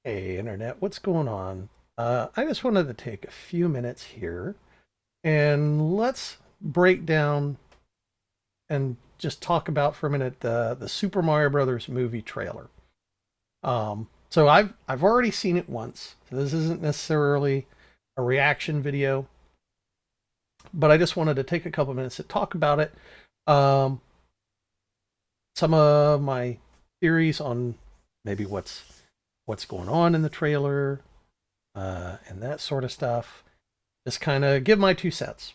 Hey, Internet, what's going on? I just wanted to take a few minutes here and let's break down and just talk about for a minute the Super Mario Brothers movie trailer. So I've already seen it once. So this isn't necessarily a reaction video, but I just wanted to take a couple minutes to talk about it. Um, some of my theories on maybe what's going on in the trailer, and that sort of stuff. Just kind of give my 2 cents.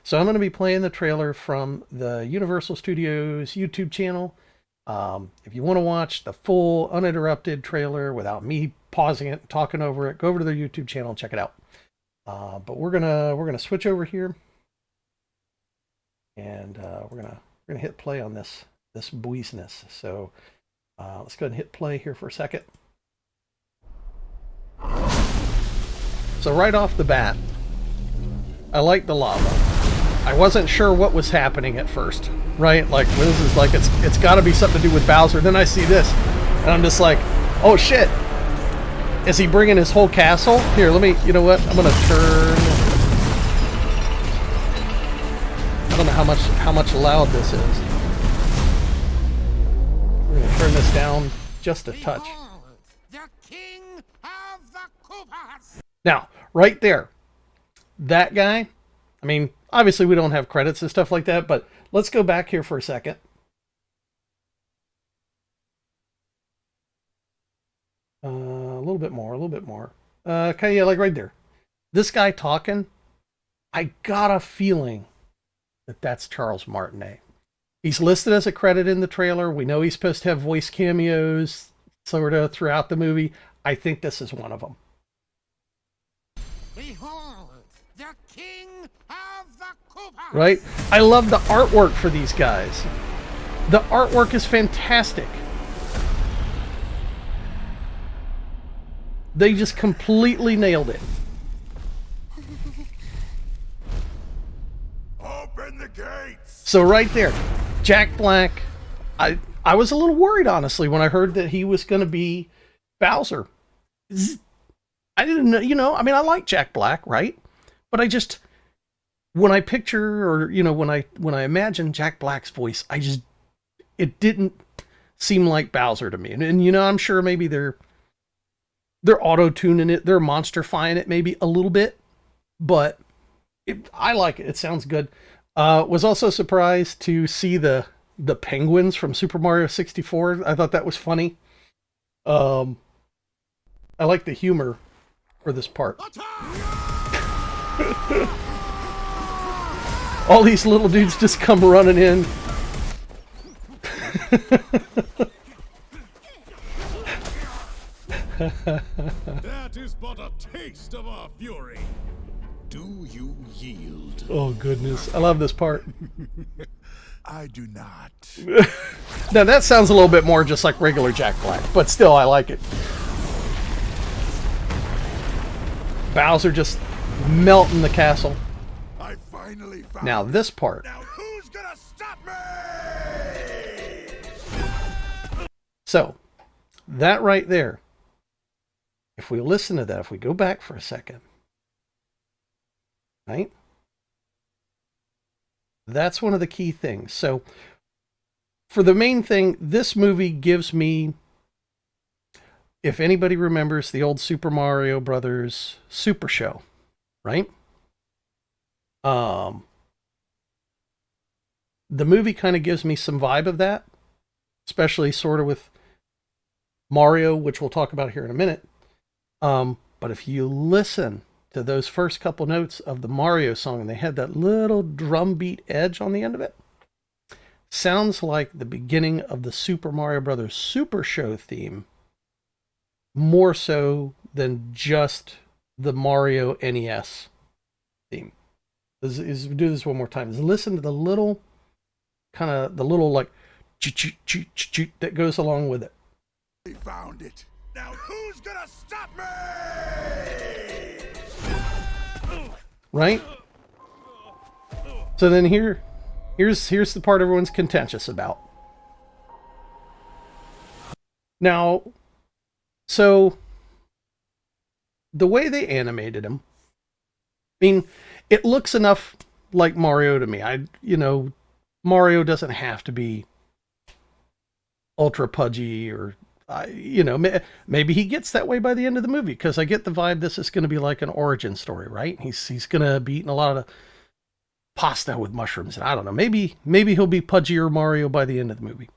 So I'm going to be playing the trailer from the Universal Studios YouTube channel. If you want to watch the full uninterrupted trailer without me pausing it and talking over it, go over to their YouTube channel and check it out. But we're gonna switch over here, and we're gonna hit play on this business. So let's go ahead and hit play here for a second. So right off the bat, I like the lava. I wasn't sure what was happening at first, right? Like, this is like, it's got to be something to do with Bowser. Then I see this, and I'm just like, oh shit. Is he bringing his whole castle? Here, let me, you know what? I'm going to turn. I don't know how much loud this is. We're going to turn this down just a touch. The king of the Koopas. Now, right there, that guy, I mean, obviously we don't have credits and stuff like that, but let's go back here for a second. A little bit more, a little bit more. Okay, yeah, like right there. This guy talking, I got a feeling that that's Charles Martinet. He's listed as a credit in the trailer. We know he's supposed to have voice cameos sort of throughout the movie. I think this is one of them. Behold, the king of the Koopas. Right? I love the artwork for these guys. The artwork is fantastic. They just completely nailed it. Open the gates. So right there, Jack Black. I was a little worried, honestly, when I heard that he was going to be Bowser. I didn't know, I mean, I like Jack Black, right? But I just, when I picture, or, when I imagine Jack Black's voice, it didn't seem like Bowser to me. And I'm sure maybe they're auto-tuning it, they're monsterifying it maybe a little bit, but I like it. It sounds good. Was also surprised to see the penguins from Super Mario 64. I thought that was funny. I like the humor for this part. All these little dudes just come running in. That is but a taste of our fury. Do you yield? Oh goodness, I love this part. I do not. Now that sounds a little bit more just like regular Jack Black, but still I like it. Bowser just melting the castle. I finally found Now this part. Now who's gonna stop me? So, that right there. If we listen to that, if we go back for a second, right? That's one of the key things. So, for the main thing, this movie gives me, if anybody remembers the old Super Mario Brothers Super Show, right? The movie kind of gives me some vibe of that, especially sort of with Mario, which we'll talk about here in a minute. But if you listen to those first couple notes of the Mario song, and they had that little drum beat edge on the end of it, sounds like the beginning of the Super Mario Brothers Super Show theme, more so than just the Mario NES theme. Do this one more time. Listen to the little like that goes along with it. We found it. Now who's gonna stop me? Right? So then here's the part everyone's contentious about. Now, so the way they animated him, I mean, it looks enough like Mario to me. Mario doesn't have to be ultra pudgy or, maybe he gets that way by the end of the movie, because I get the vibe this is going to be like an origin story, right? He's going to be eating a lot of pasta with mushrooms, and I don't know, maybe he'll be pudgier Mario by the end of the movie.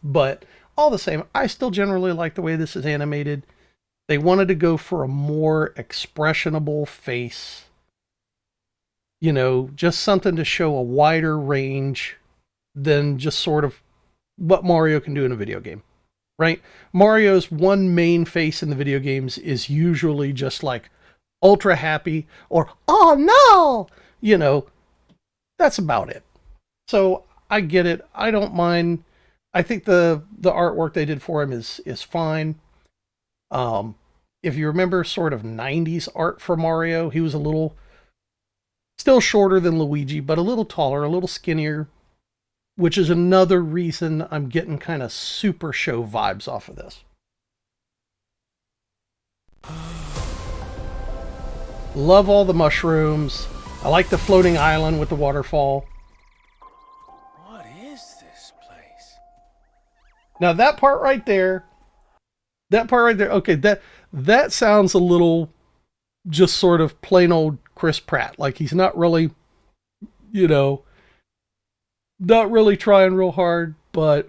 But all the same, I still generally like the way this is animated. They wanted to go for a more expressionable face, just something to show a wider range than just sort of what Mario can do in a video game, right? Mario's one main face in the video games is usually just like ultra happy or, oh no, that's about it. So I get it. I don't mind. I think the artwork they did for him is fine. If you remember sort of 90s art for Mario, he was a little still shorter than Luigi, but a little taller, a little skinnier, which is another reason I'm getting kind of Super Show vibes off of this. Love all the mushrooms. I like the floating island with the waterfall. What is this place? Now that part right there, okay, that sounds a little just sort of plain old Chris Pratt. Like he's not really, not really trying real hard, but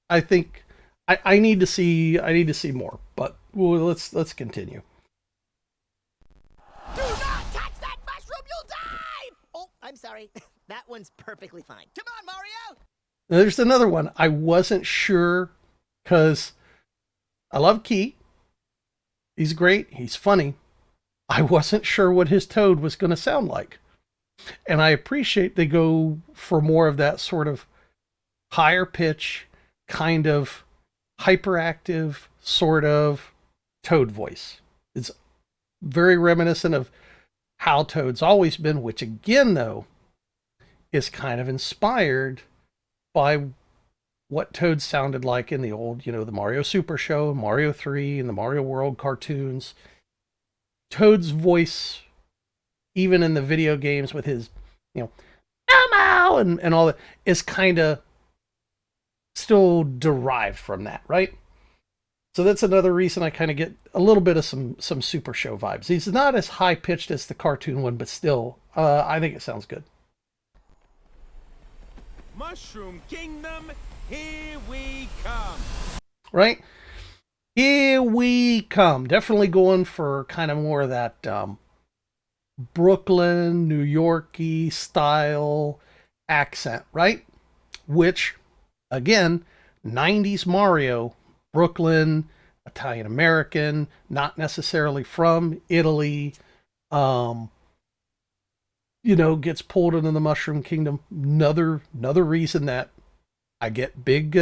I think I need to see more. But let's continue. Do not touch that mushroom, you'll die! Oh, I'm sorry. That one's perfectly fine. Come on, Mario! Now, there's another one. I wasn't sure, because I love Key. He's great. He's funny. I wasn't sure what his Toad was going to sound like. And I appreciate they go for more of that sort of higher pitch, kind of hyperactive sort of Toad voice. It's very reminiscent of how Toad's always been, which again, though, is kind of inspired by what Toad sounded like in the old, the Mario Super Show, Mario 3, and the Mario World cartoons. Toad's voice, even in the video games with his, ow, and all that, is kind of still derived from that, right? So that's another reason I kind of get a little bit of some Super Show vibes. He's not as high pitched as the cartoon one, but still, I think it sounds good. Mushroom Kingdom, here we come. Right? Here we come. Definitely going for kind of more of that Brooklyn, New York-y style accent, right? Which, again, 90s Mario, Brooklyn, Italian American, not necessarily from Italy, gets pulled into the Mushroom Kingdom. Another reason that I get big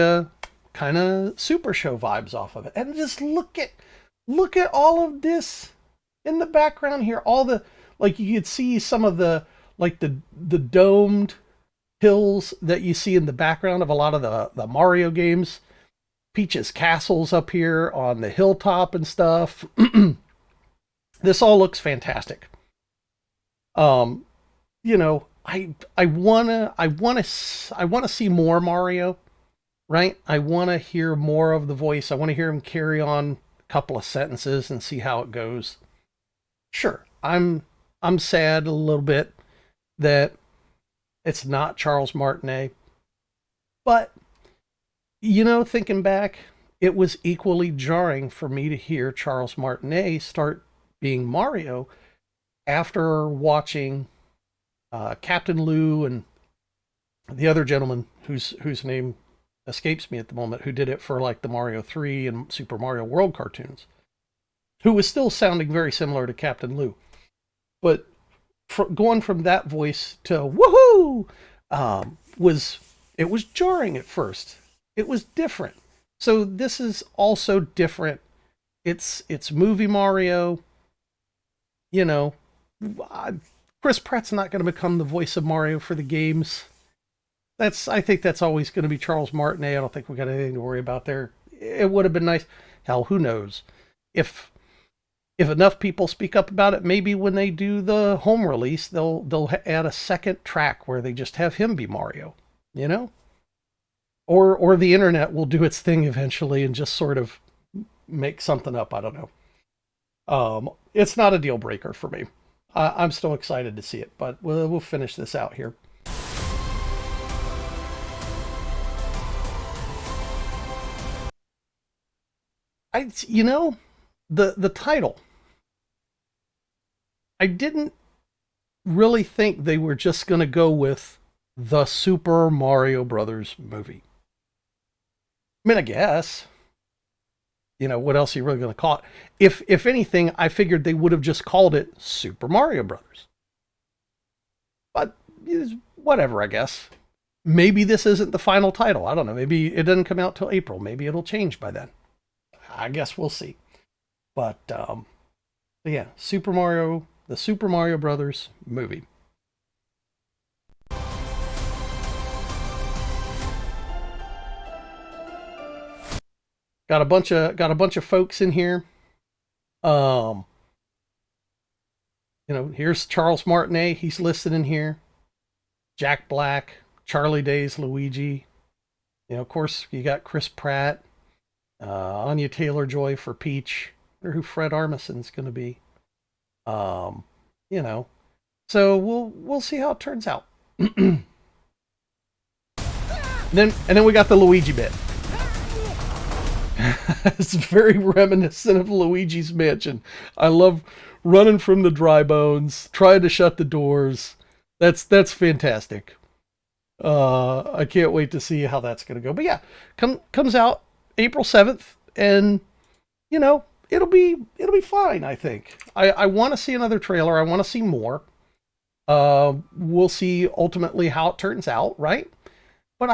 kind of Super Show vibes off of it. And just look at all of this in the background here. All the, like, you could see some of the, like, the domed hills that you see in the background of a lot of the Mario games. Peach's castle's up here on the hilltop and stuff. This all looks fantastic. I want to see more Mario, right? I want to hear more of the voice. I want to hear him carry on a couple of sentences and see how it goes. Sure, I'm sad a little bit that it's not Charles Martinet, but thinking back, it was equally jarring for me to hear Charles Martinet start being Mario after watching Captain Lou and the other gentleman whose name escapes me at the moment, who did it for like the Mario 3 and Super Mario World cartoons, who was still sounding very similar to Captain Lou. But going from that voice to woohoo was jarring at first. It was different. So this is also different. It's movie Mario. Chris Pratt's not going to become the voice of Mario for the games. I think that's always going to be Charles Martinet. I don't think we got anything to worry about there. It would have been nice. Hell, who knows? If if enough people speak up about it, maybe when they do the home release, they'll add a second track where they just have him be Mario, you know? Or the internet will do its thing eventually and just sort of make something up. I don't know. It's not a deal breaker for me. I'm still excited to see it, but we'll finish this out here. The title. I didn't really think they were just going to go with the Super Mario Brothers movie. I mean, I guess. What else are you really going to call it? If anything, I figured they would have just called it Super Mario Brothers. But whatever, I guess. Maybe this isn't the final title. I don't know. Maybe it doesn't come out till April. Maybe it'll change by then. I guess we'll see. But yeah, the Super Mario Brothers movie. Got a bunch of folks in here. Here's Charles Martinet. He's listed in here. Jack Black, Charlie Day's Luigi. Of course, you got Chris Pratt, Anya Taylor-Joy for Peach. I wonder who Fred Armisen's going to be. So we'll see how it turns out. And then we got the Luigi bit. It's very reminiscent of Luigi's Mansion. I love running from the dry bones, trying to shut the doors. That's fantastic. I can't wait to see how that's going to go. But yeah, comes out April 7th, and it'll be fine, I think. I want to see another trailer. I want to see more. We'll see ultimately how it turns out, right? But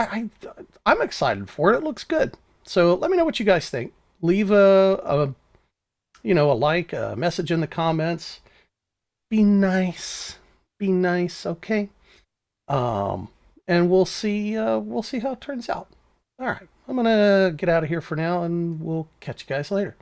I'm excited for it. It looks good. So let me know what you guys think. Leave a like, a message in the comments. Be nice, okay? And we'll see how it turns out. All right, I'm gonna get out of here for now, and we'll catch you guys later.